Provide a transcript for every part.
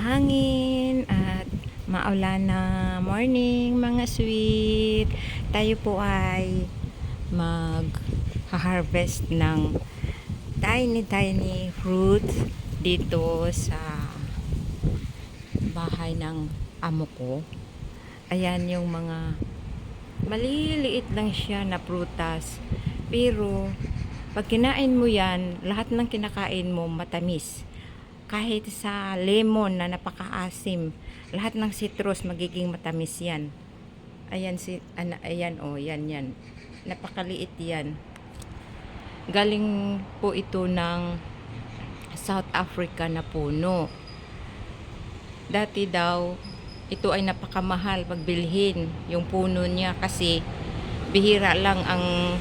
mahangin at maulan na morning mga sweet. Tayo po ay mag-harvest ng tiny fruits dito sa bahay ng amo ko. Ayan yung mga maliliit lang siya na prutas, pero pag kinain mo yan, lahat ng kinakain mo matamis. Kahit sa lemon na napakaasim, lahat ng citrus magiging matamis yan. Ayan ayan oh, yan. Napakaliit yan. Galing po ito ng South Africa na puno. Dati daw ito ay napakamahal pagbilhin yung puno niya, kasi bihira lang ang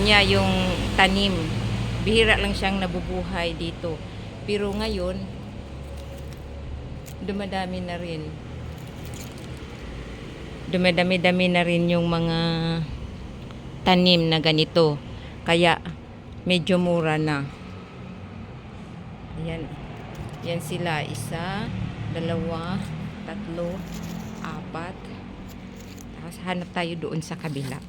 niya, yung tanim. Bihira lang siyang nabubuhay dito. Pero ngayon, dumadami na rin yung mga tanim na ganito. Kaya medyo mura na. Ayan. Yan sila. 1, 2, 3, 4. Tapos hanap tayo doon sa kabila.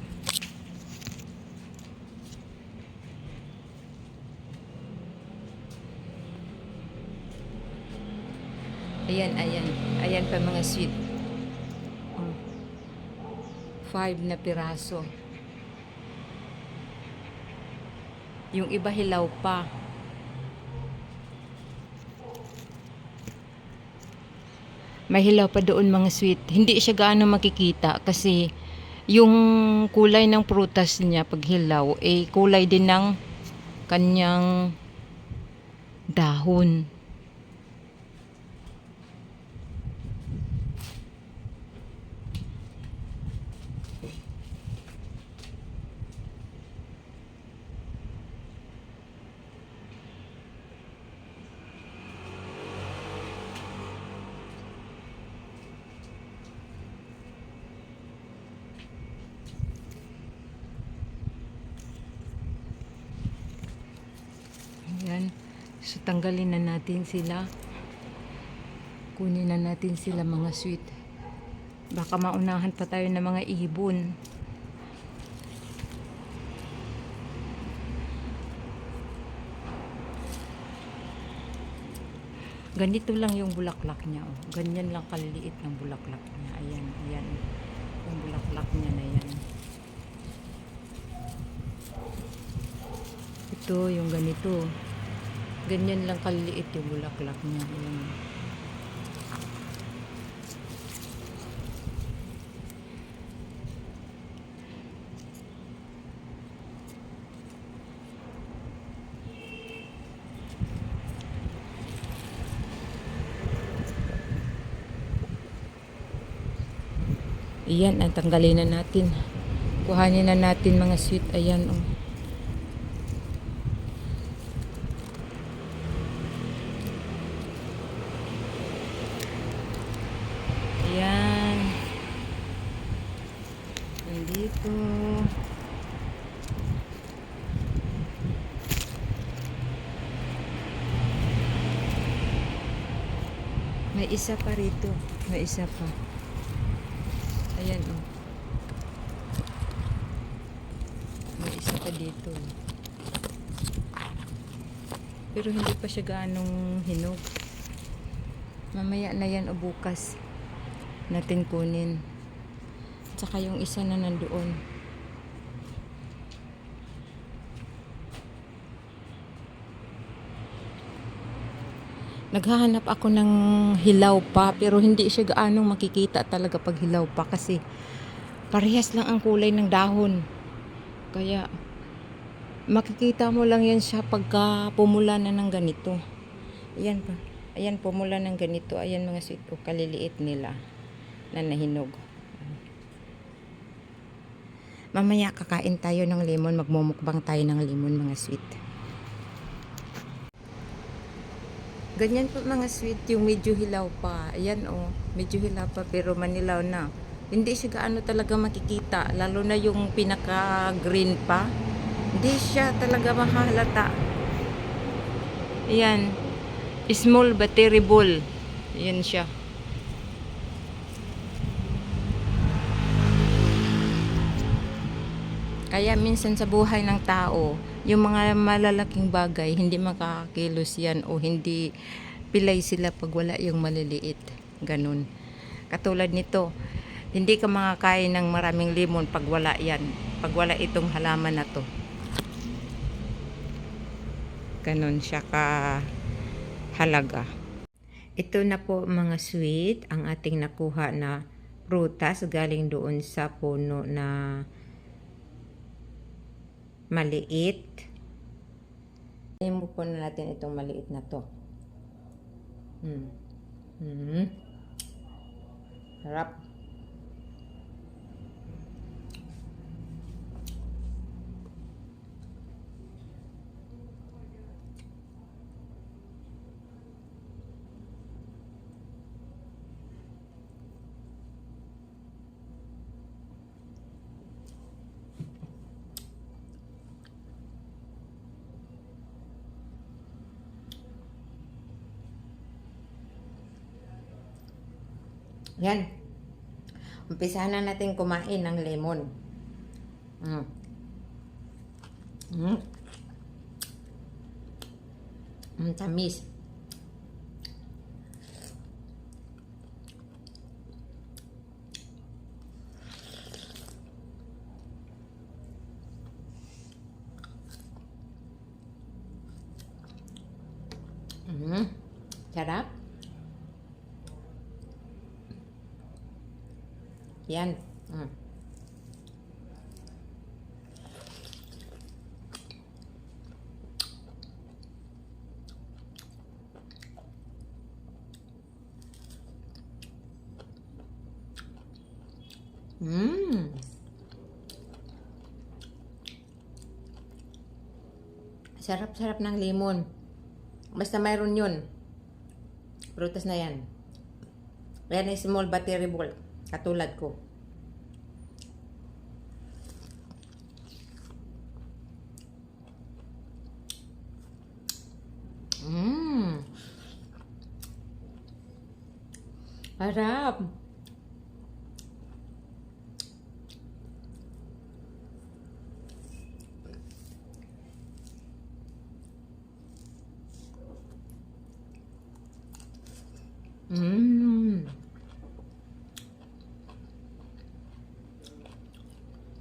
Ayan pa mga sweet. 5 na piraso. Yung iba hilaw pa. May hilaw pa doon mga sweet. Hindi siya gaano makikita kasi yung kulay ng prutas niya pag hilaw kulay din ng kanyang dahon. Ayan. So tanggalin na natin sila. Kunin na natin sila mga sweet. Baka maunahan pa tayo ng mga ibon. Ganito lang yung bulaklak niya. Oh. Ganyan lang kaliliit ng bulaklak niya. Ayan. Yung bulaklak niya na yan. Ito yung ganito. Ganyan lang kaliliit yung bulaklak niya. Ayan. Ayan, ang tanggalin na natin. Kuhanin na natin mga sweet. Ayan, oh. Ayan. Nandito. May isa pa rito. May isa pa. Ayan, oh. May isa pa dito. Pero hindi pa siya ganong hinog. Mamaya na yan o bukas natin kunin. Tsaka yung isa na nandoon. Naghahanap ako ng hilaw pa, pero hindi siya gaano makikita talaga pag hilaw pa, kasi parehas lang ang kulay ng dahon. Kaya makikita mo lang yan siya pagka pumula na ng ganito. Ayan pa. Ayan, pumula ng ganito. Ayan mga sweet ko, kaliliit nila na nahinog. Mamaya kakain tayo ng lemon, magmumukbang tayo ng lemon mga sweet. Ganyan po mga sweet, yung medyo hilaw pa. Ayan oh, medyo hilaw pa pero manilaw na. Hindi siya gaano talaga makikita, lalo na yung pinaka green pa. Hindi siya talaga mahalata. Ayan. Small but terrible. Yan siya. Kaya minsan sa buhay ng tao, yung mga malalaking bagay, hindi makakakilos yan o hindi pilay sila pag wala yung maliliit. Ganun. Katulad nito, hindi ka makakain ng maraming lemon pag wala yan. Pag wala itong halaman na to. Ganun siya ka halaga. Ito na po mga sweet, ang ating nakuha na prutas galing doon sa puno na maliit. Imu po na natin itong maliit na to. Sarap. Yan. Umpisahan na natin kumain ng lemon. Tamis. Sarap. Yan. Sarap-sarap ng lemon. Basta mayroon yun. Prutas na yan. Yan ay small but terrible. Katulad ko. Harap.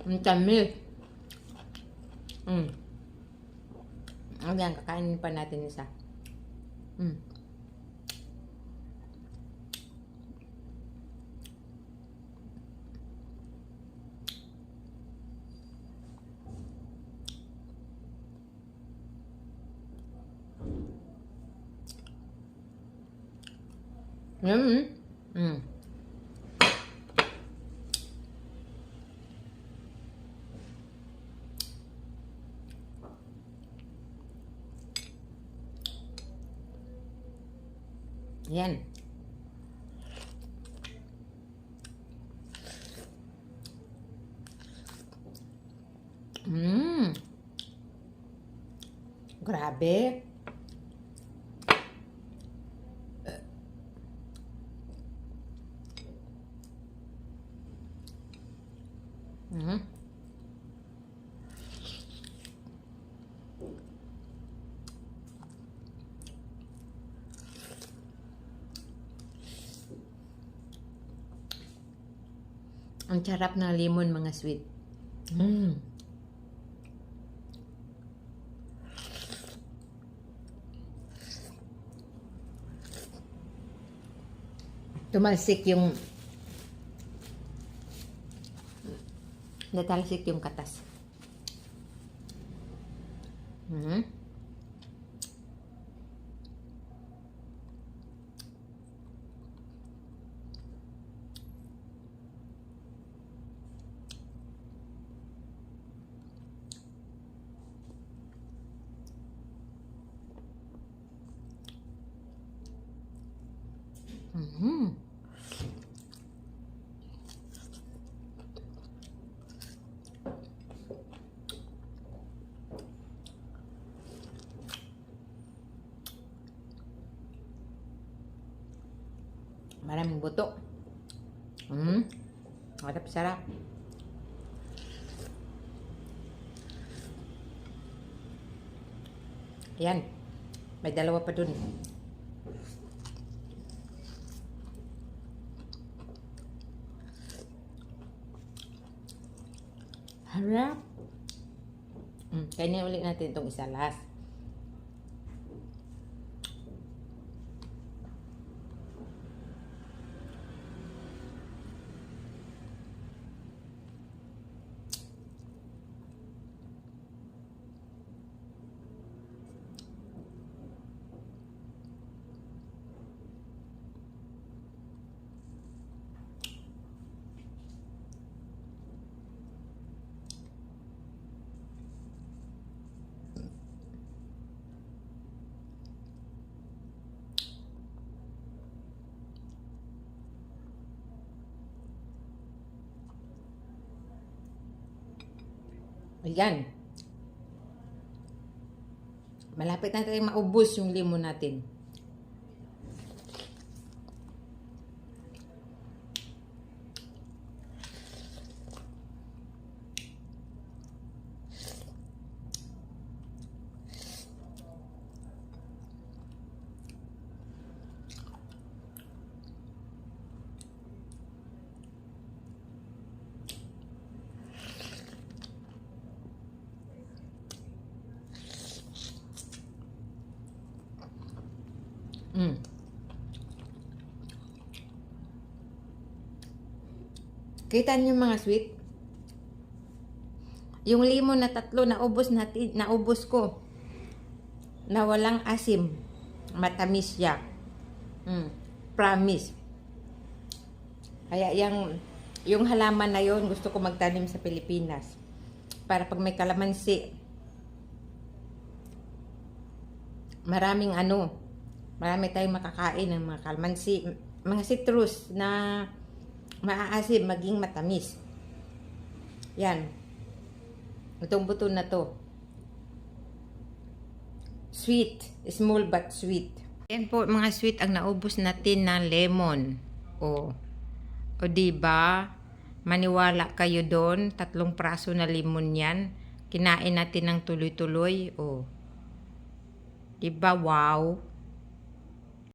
Ang tamis. Ayan, kakainin pa natin isa. Yan. Grabe. Ang sarap ng lemon, mga sweet. Tumalsik yung natalsik yung katas. Maraming buto. Sarap. Ayan. May dalawa pa dun. Harap. Kainin ulit natin itong isa last. Ayan. Malapit na tayong maubos yung limon natin. Kita niyo mga sweet? Yung limon na tatlo naubos ko. Na walang asim. Matamis siya. Promise. Kaya yung halaman na yon gusto ko magtanim sa Pilipinas. Para pag may kalamansi, marami tayong makakain ng mga kalamansi, mga citrus na maaasim maging matamis. Yan. Itong buto na to. Sweet. Small but sweet. Yan po mga sweet ang naubos natin na lemon. O diba? Maniwala kayo doon. 3 praso na lemon yan. Kinain natin ng tuloy-tuloy. Diba? Wow.